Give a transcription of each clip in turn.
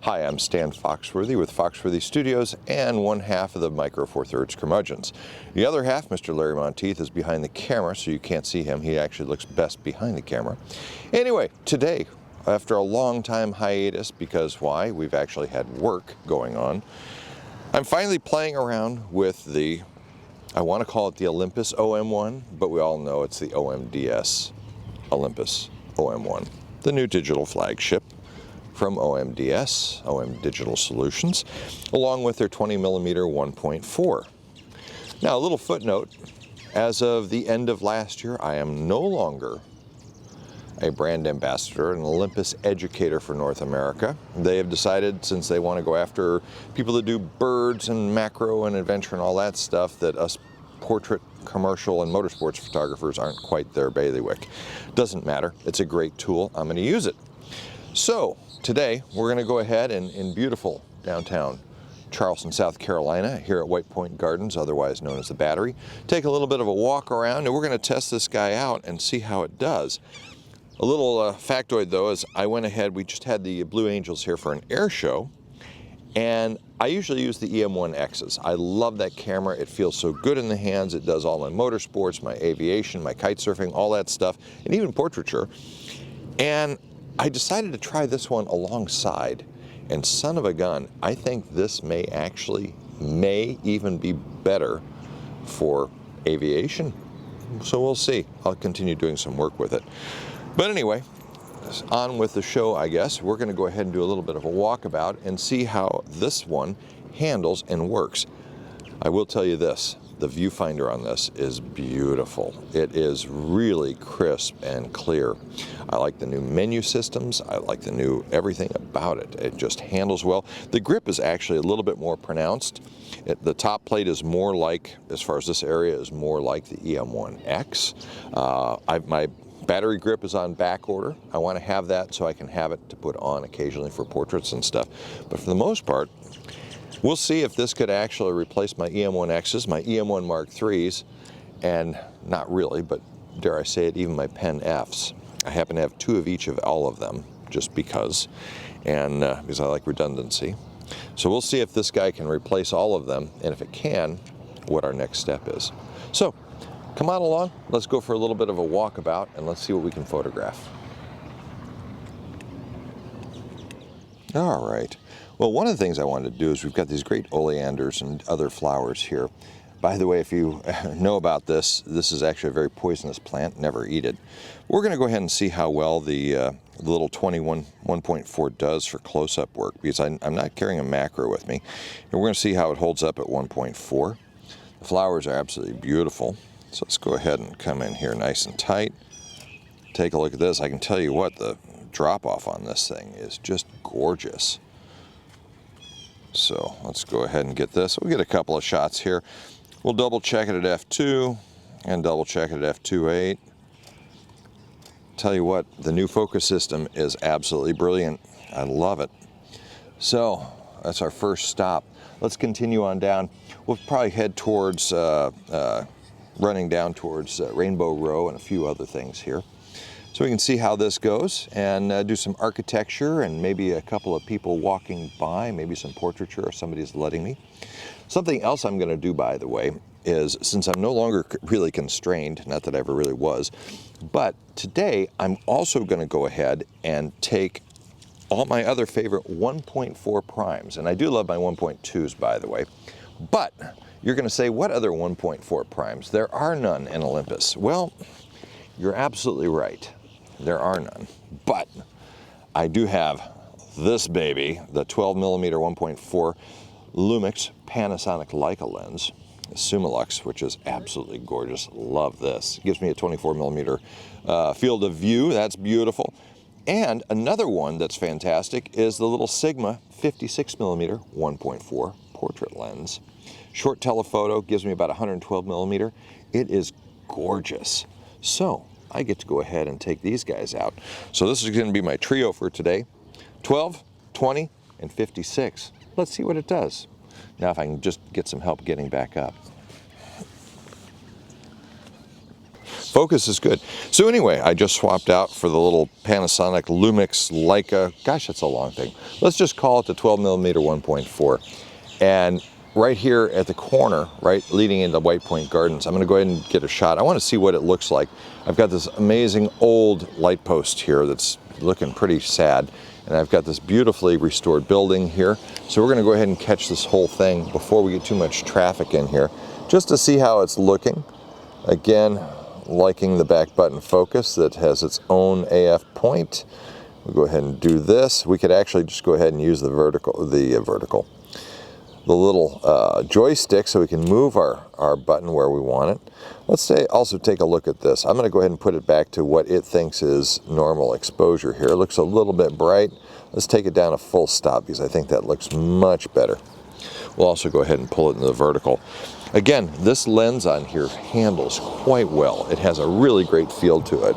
Hi, I'm Stan Foxworthy with Foxworthy Studios and one half of the Micro Four Thirds Curmudgeons. The other half, Mr. Larry Monteith, is behind the camera, so you can't see him. He actually looks best behind the camera. Anyway, today, after a long time hiatus, because why? We've actually had work going on. I'm finally playing around with the, I want to call it the Olympus OM-1, but we all know it's the OMDS Olympus OM-1, the new digital flagship from OMDS, OM Digital Solutions, along with their 20mm 1.4. Now, a little footnote, as of the end of last year, I am no longer a brand ambassador, an Olympus educator for North America. They have decided, since they want to go after people that do birds and macro and adventure and all that stuff, that us portrait, commercial, and motorsports photographers aren't quite their bailiwick. Doesn't matter. It's a great tool. I'm going to use it. So, today, we're going to go ahead and in beautiful downtown Charleston, South Carolina, here at White Point Gardens, otherwise known as the Battery, take a little bit of a walk around, and we're going to test this guy out and see how it does. A little factoid, though, is I went ahead, we just had the Blue Angels here for an air show, and I usually use the OM-1Xs. I love that camera. It feels so good in the hands. It does all my motorsports, my aviation, my kite surfing, all that stuff, and even portraiture. And I decided to try this one alongside, and son of a gun, I think this may even be better for aviation. So we'll see. I'll continue doing some work with it. But anyway, on with the show, I guess. We're going to go ahead and do a little bit of a walkabout and see how this one handles and works. I will tell you this. The viewfinder on this is beautiful. It is really crisp and clear. I like the new menu systems. I like the new everything about it. It just handles well. The grip is actually a little bit more pronounced. The top plate is more like, as far as this area, is more like the OM-1X. My battery grip is on back order. I want to have that so I can have it to put on occasionally for portraits and stuff. But for the most part, we'll see if this could actually replace my OM-1Xs, my OM-1 Mark IIIs, and not really, but dare I say it, even my Pen Fs. I happen to have two of each of all of them, just because, and because I like redundancy. So we'll see if this guy can replace all of them, and if it can, what our next step is. So, come on along, let's go for a little bit of a walkabout, and let's see what we can photograph. All right. Well, one of the things I wanted to do is we've got these great oleanders and other flowers here. By the way, if you know about this, this is actually a very poisonous plant. Never eat it. We're going to go ahead and see how well the little 1.4 does for close-up work, because I'm not carrying a macro with me. And we're going to see how it holds up at 1.4. The flowers are absolutely beautiful. So let's go ahead and come in here nice and tight. Take a look at this. I can tell you what, the drop-off on this thing is just gorgeous. So let's go ahead and get this. We'll get a couple of shots here. We'll double check it at f2 and double check it at f2.8. Tell you what, the new focus system is absolutely brilliant. I love it. So that's our first stop. Let's continue on down. We'll probably head towards, running down towards Rainbow Row and a few other things here. So we can see how this goes and do some architecture and maybe a couple of people walking by, maybe some portraiture if somebody's letting me. Something else I'm going to do, by the way, is since I'm no longer really constrained, not that I ever really was, but today I'm also going to go ahead and take all my other favorite 1.4 primes. And I do love my 1.2s, by the way. But you're going to say, what other 1.4 primes? There are none in Olympus. Well, you're absolutely right. There are none, but I do have this baby, the 12mm 1.4 Lumix Panasonic Leica lens, Summilux, which is absolutely gorgeous. Love this. It gives me a 24mm field of view. That's beautiful. And another one that's fantastic is the little Sigma 56mm 1.4 portrait lens. Short telephoto, gives me about 112mm. It is gorgeous. So I get to go ahead and take these guys out. So this is going to be my trio for today. 12, 20, and 56. Let's see what it does. Now if I can just get some help getting back up. Focus is good. So anyway, I just swapped out for the little Panasonic Lumix Leica. Gosh, that's a long thing. Let's just call it the 12mm 1.4. And right here at the corner, right, leading into White Point Gardens, I'm going to go ahead and get a shot. I want to see what it looks like. I've got this amazing old light post here that's looking pretty sad. And I've got this beautifully restored building here. So we're going to go ahead and catch this whole thing before we get too much traffic in here, just to see how it's looking. Again, liking the back button focus that has its own AF point. We'll go ahead and do this. We could actually just go ahead and use the little joystick so we can move our button where we want it. Let's also take a look at this. I'm going to go ahead and put it back to what it thinks is normal exposure here. It looks a little bit bright. Let's take it down a full stop because I think that looks much better. We'll also go ahead and pull it into the vertical. Again, this lens on here handles quite well. It has a really great feel to it.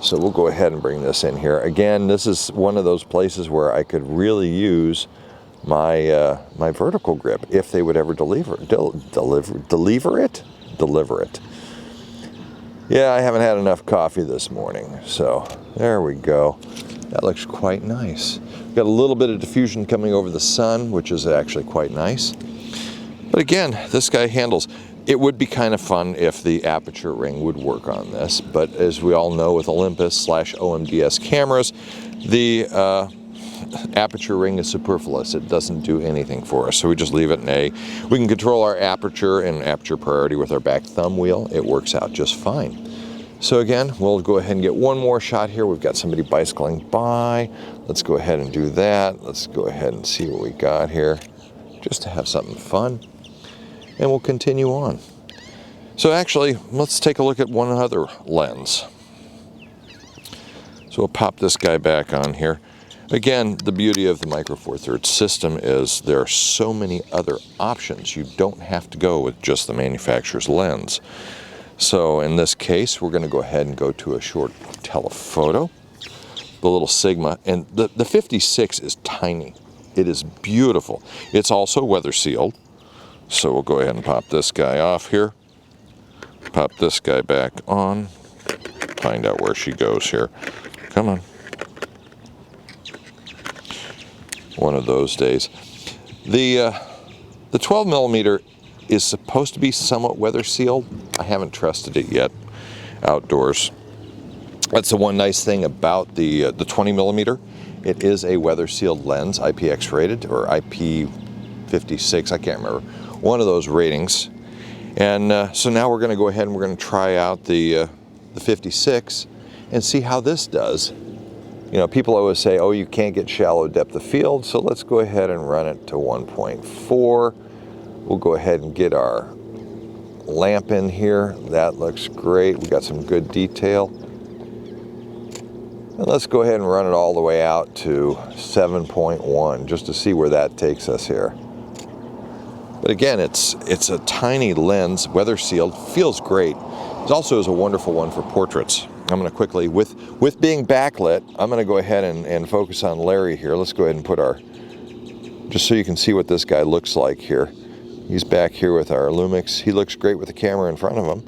So we'll go ahead and bring this in here. Again, this is one of those places where I could really use my my vertical grip if they would ever deliver it. Yeah, I haven't had enough coffee this morning, so there we go. That looks quite nice. Got a little bit of diffusion coming over the sun, which is actually quite nice. But again, this guy handles. It would be kind of fun if the aperture ring would work on this, but as we all know with Olympus / OMDS cameras, the aperture ring is superfluous. It doesn't do anything for us, so we just leave it in A. We can control our aperture and aperture priority with our back thumb wheel. It works out just fine. So again, we'll go ahead and get one more shot here. We've got somebody bicycling by. Let's go ahead and do that. Let's go ahead and see what we got here, just to have something fun. And we'll continue on. So actually, let's take a look at one other lens. So we'll pop this guy back on here. Again, the beauty of the Micro Four Thirds system is there are so many other options. You don't have to go with just the manufacturer's lens. So in this case, we're going to go ahead and go to a short telephoto, the little Sigma, and the 56 is tiny. It is beautiful. It's also weather sealed. So we'll go ahead and pop this guy off here, pop this guy back on, find out where she goes here. Come on. One of those days. The 12mm is supposed to be somewhat weather sealed. I haven't trusted it yet outdoors. That's the one nice thing about the 20mm. It is a weather sealed lens, IPX rated or IP56, I can't remember. One of those ratings. And so now we're going to go ahead and we're going to try out the 56 and see how this does. You know, people always say, oh, you can't get shallow depth of field, so let's go ahead and run it to 1.4. We'll go ahead and get our lamp in here. That looks great. We got some good detail. And let's go ahead and run it all the way out to 7.1 just to see where that takes us here. But again, it's a tiny lens, weather sealed, feels great. It also is a wonderful one for portraits. I'm going to quickly, with being backlit, I'm going to go ahead and focus on Larry here. Let's go ahead and put just so you can see what this guy looks like here. He's back here with our Lumix. He looks great with the camera in front of him.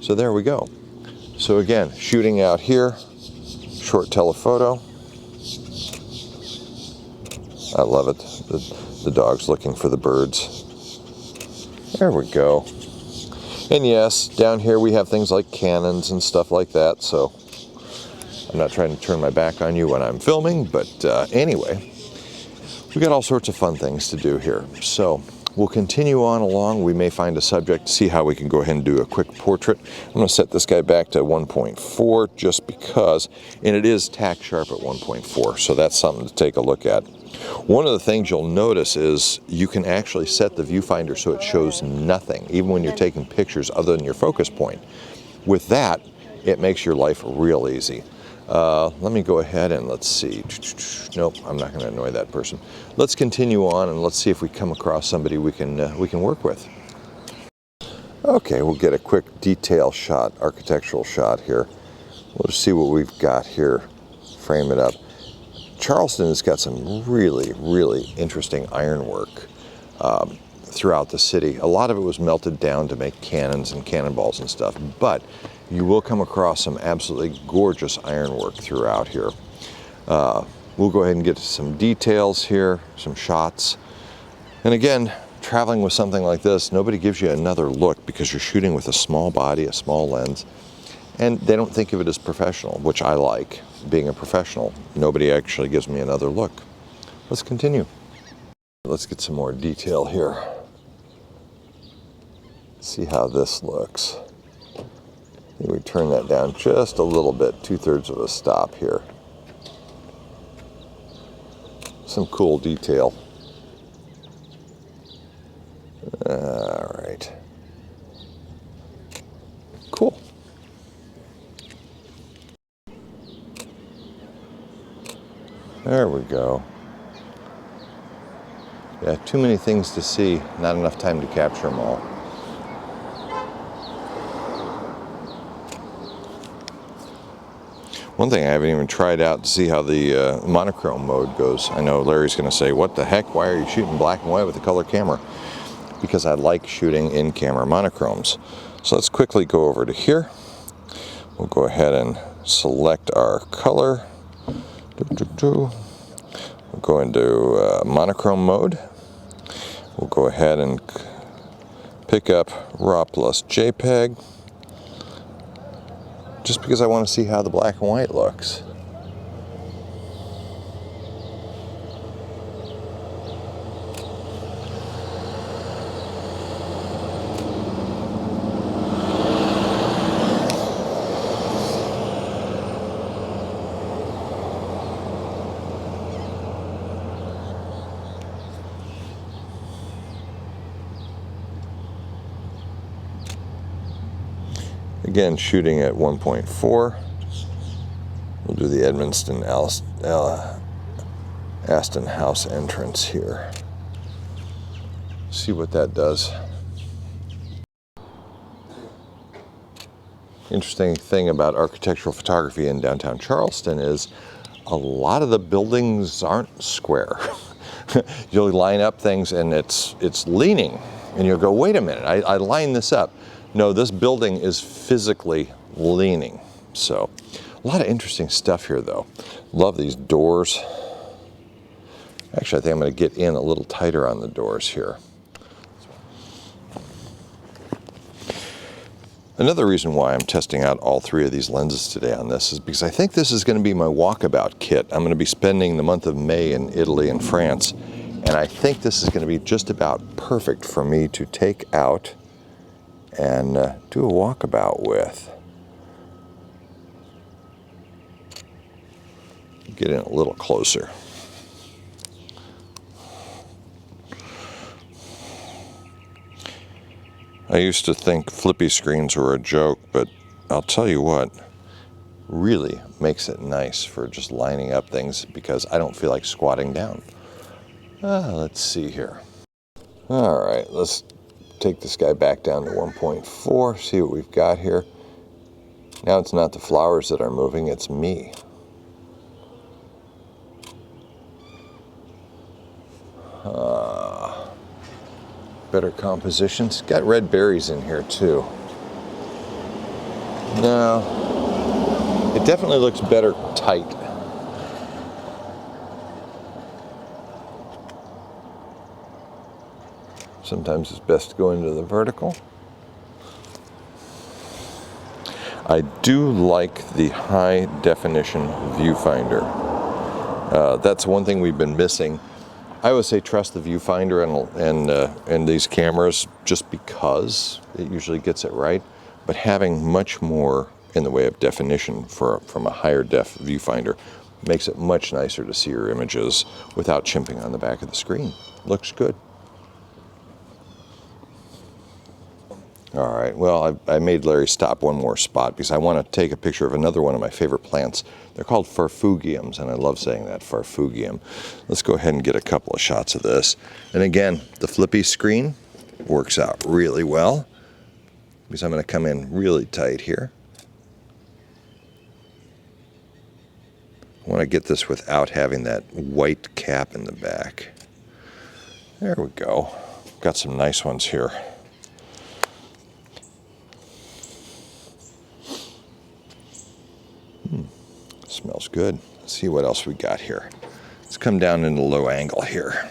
So there we go. So again, shooting out here, short telephoto. I love it. The dog's looking for the birds. There we go. And yes, down here we have things like cannons and stuff like that, so I'm not trying to turn my back on you when I'm filming, but anyway, we got all sorts of fun things to do here. So we'll continue on along. We may find a subject, see how we can go ahead and do a quick portrait. I'm going to set this guy back to 1.4 just because, and it is Tack Sharp at 1.4, so that's something to take a look at. One of the things you'll notice is you can actually set the viewfinder so it shows nothing, even when you're taking pictures other than your focus point. With that, it makes your life real easy. Let me go ahead and let's see. Nope, I'm not going to annoy that person. Let's continue on and let's see if we come across somebody we can work with. Okay, we'll get a quick detail shot, architectural shot here. We'll just see what we've got here. Frame it up. Charleston has got some really, really interesting ironwork throughout the city. A lot of it was melted down to make cannons and cannonballs and stuff, but You will come across some absolutely gorgeous ironwork throughout here. We'll go ahead and get to some details here, some shots. And again, traveling with something like this, nobody gives you another look because you're shooting with a small body, a small lens, and they don't think of it as professional, which I like. Being a professional, nobody actually gives me another look. Let's continue. Let's get some more detail here. See how this looks. I think we turn that down just a little bit, 2/3 of a stop here. Some cool detail. All right. Cool. There we go. Yeah, too many things to see, not enough time to capture them all. One thing I haven't even tried out to see how the monochrome mode goes. I know Larry's going to say, what the heck, why are you shooting black and white with a color camera? Because I like shooting in-camera monochromes. So let's quickly go over to here. We'll go ahead and select our color. We'll go into monochrome mode. We'll go ahead and pick up RAW plus JPEG, just because I want to see how the black and white looks. Again, shooting at 1.4. We'll do the Edmonston Aston House entrance here. See what that does. Interesting thing about architectural photography in downtown Charleston is a lot of the buildings aren't square. You'll line up things and it's leaning, and you'll go, wait a minute, I lined this up. No, this building is physically leaning. So, a lot of interesting stuff here though. Love these doors. Actually, I think I'm going to get in a little tighter on the doors here. Another reason why I'm testing out all three of these lenses today on this is because I think this is going to be my walkabout kit. I'm going to be spending the month of May in Italy and France, and I think this is going to be just about perfect for me to take out and do a walkabout with. Get in a little closer. I used to think flippy screens were a joke, but I'll tell you what, really makes it nice for just lining up things because I don't feel like squatting down. Let's see here. All right, let's take this guy back down to 1.4, see what we've got here. Now it's not the flowers that are moving, it's me. Better compositions. Got red berries in here too. No, it definitely looks better tight. Sometimes it's best to go into the vertical. I do like the high definition viewfinder. That's one thing we've been missing. I always say trust the viewfinder and these cameras just because it usually gets it right. But having much more in the way of definition from a higher def viewfinder makes it much nicer to see your images without chimping on the back of the screen. Looks good. All right, well, I made Larry stop one more spot because I want to take a picture of another one of my favorite plants. They're called farfugiums, and I love saying that, farfugium. Let's go ahead and get a couple of shots of this. And again, the flippy screen works out really well because I'm going to come in really tight here. I want to get this without having that white cap in the back. There we go. Got some nice ones here. good. Let's see what else we got here. Let's come down into low angle here.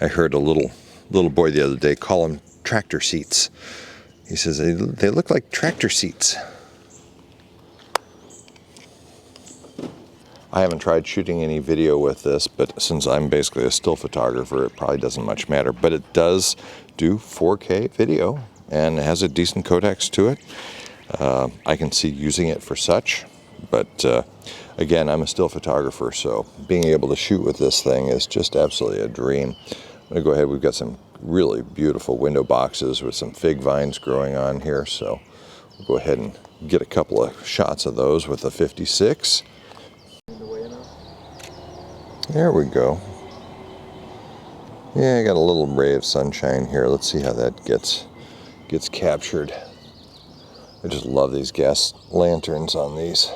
I heard a little boy the other day call them tractor seats. He says they look like tractor seats. I haven't tried shooting any video with this, but since I'm basically a still photographer, it probably doesn't much matter. But it does do 4K video and it has a decent codecs to it. I can see using it for such, but again, I'm a still photographer, so being able to shoot with this thing is just absolutely a dream. I'm going to go ahead. We've got some really beautiful window boxes with some fig vines growing on here, so we'll go ahead and get a couple of shots of those with the 56. There we go. Yeah, I got a little ray of sunshine here. Let's see how that gets captured. I just love these gas lanterns on these.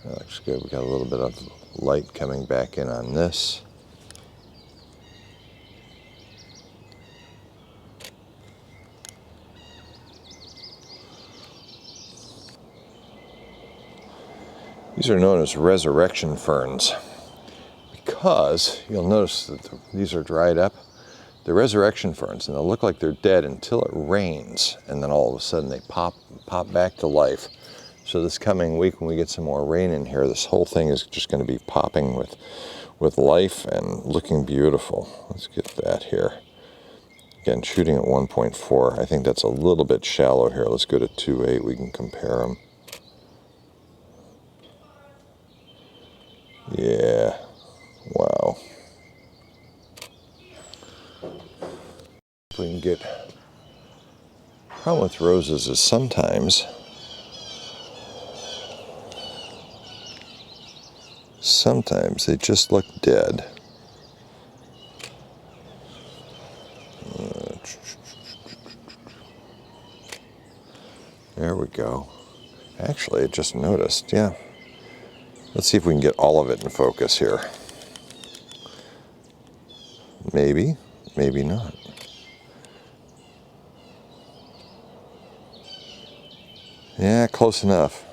That looks good. We got a little bit of light coming back in on this. These are known as resurrection ferns because you'll notice that these are dried up. They're resurrection ferns, and they'll look like they're dead until it rains, and then all of a sudden they pop back to life. So this coming week, when we get some more rain in here, this whole thing is just going to be popping with life and looking beautiful. Let's get that here. Again, shooting at 1.4. I think that's a little bit shallow here. Let's go to 2.8. We can compare them. Yeah. Wow. We can get. Problem with roses is sometimes they just look dead. There we go. Actually, I just noticed, yeah. Let's see if we can get all of it in focus here. Maybe, maybe not. Yeah, close enough.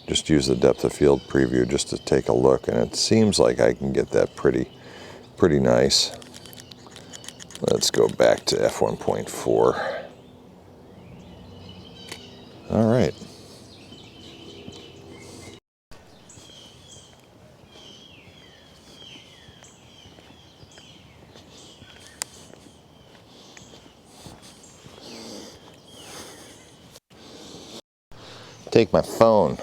Just use the depth of field preview just to take a look, and it seems like I can get that pretty nice. Let's go back to f1.4. All right. Take my phone.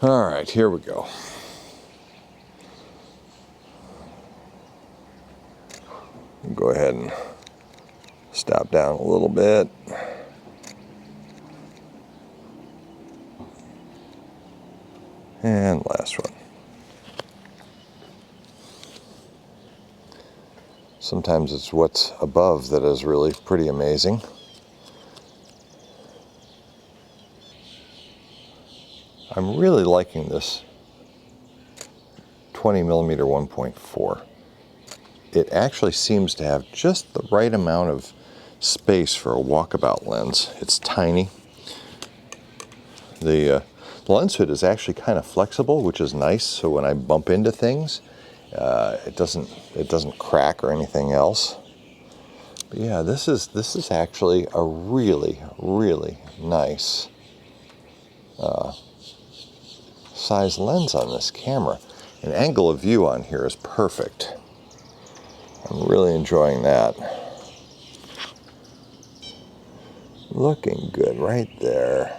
All right, here we go. Go ahead and stop down a little bit. And last one. Sometimes it's what's above that is really pretty amazing. I'm really liking this 20mm 1.4. It actually seems to have just the right amount of space for a walkabout lens. It's tiny. The lens hood is actually kind of flexible, which is nice. So when I bump into things, it doesn't crack or anything else. But yeah, this is actually a really nice size lens on this camera. An angle of view on here is perfect. I'm really enjoying that. Looking good right there.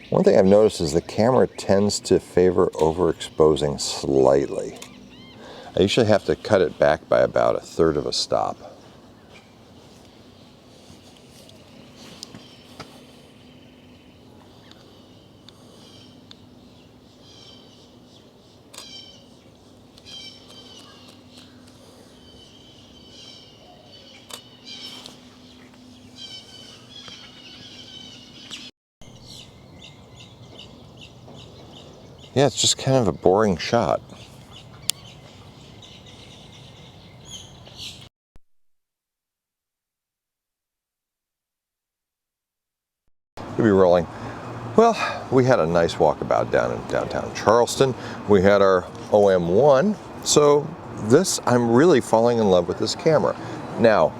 One thing I've noticed is the camera tends to favor overexposing slightly. I usually have to cut it back by about 1/3 of a stop. Yeah, it's just kind of a boring shot. We'll be rolling. Well, we had a nice walkabout down in downtown Charleston. We had our OM-1. So this, I'm really falling in love with this camera. Now,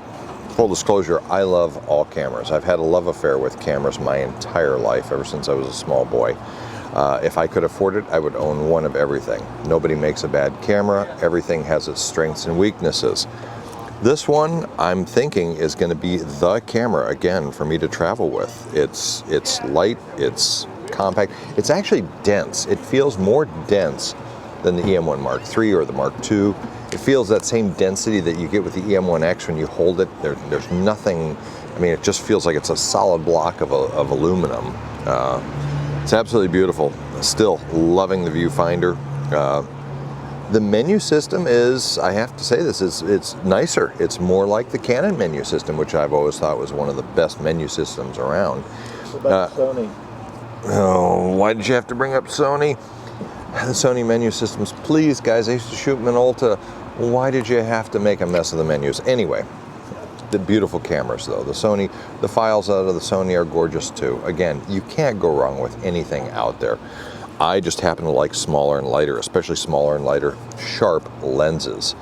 full disclosure, I love all cameras. I've had a love affair with cameras my entire life, ever since I was a small boy. If I could afford it, I would own one of everything. Nobody makes a bad camera. Everything has its strengths and weaknesses. This one, I'm thinking, is going to be the camera again for me to travel with. It's light, it's compact, it's actually dense. It feels more dense than the EM1 Mark III or the Mark II. It feels that same density that you get with the EM1X when you hold it. There's nothing, I mean, it just feels like it's a solid block of aluminum. It's absolutely beautiful. Still loving the viewfinder. The menu system is, I have to say this, it's nicer. It's more like the Canon menu system, which I've always thought was one of the best menu systems around. What about Sony? Oh, why did you have to bring up Sony? The Sony menu systems, please guys, I used to shoot them in Ulta. Why did you have to make a mess of the menus? Anyway, the beautiful cameras though. The files out of the Sony are gorgeous too. Again, you can't go wrong with anything out there. I just happen to like smaller and lighter, especially smaller and lighter, sharp lenses.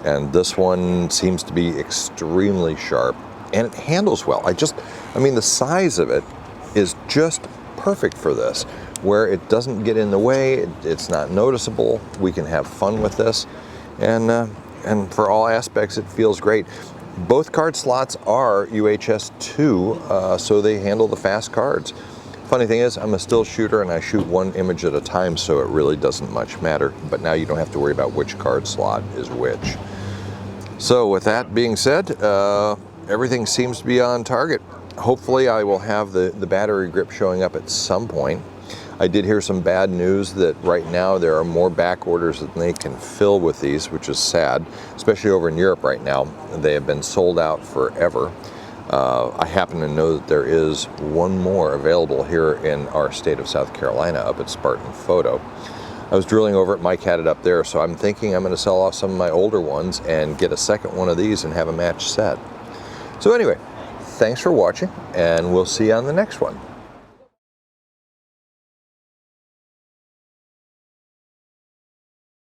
And this one seems to be extremely sharp, and it handles well. I mean, the size of it is just perfect for this, where it doesn't get in the way, it's not noticeable, we can have fun with this, and for all aspects, it feels great. Both card slots are UHS 2, so they handle the fast cards. Funny thing is, I'm a still shooter and I shoot one image at a time, so it really doesn't much matter. But now you don't have to worry about which card slot is which. So with that being said, everything seems to be on target. Hopefully I will have the battery grip showing up at some point. I did hear some bad news that right now there are more back orders than they can fill with these, which is sad, especially over in Europe right now. They have been sold out forever. I happen to know that there is one more available here in our state of South Carolina up at Spartan Photo. I was drilling over it, Mike had it up there, so I'm thinking I'm going to sell off some of my older ones and get a second one of these and have a match set. So anyway, thanks for watching, and we'll see you on the next one.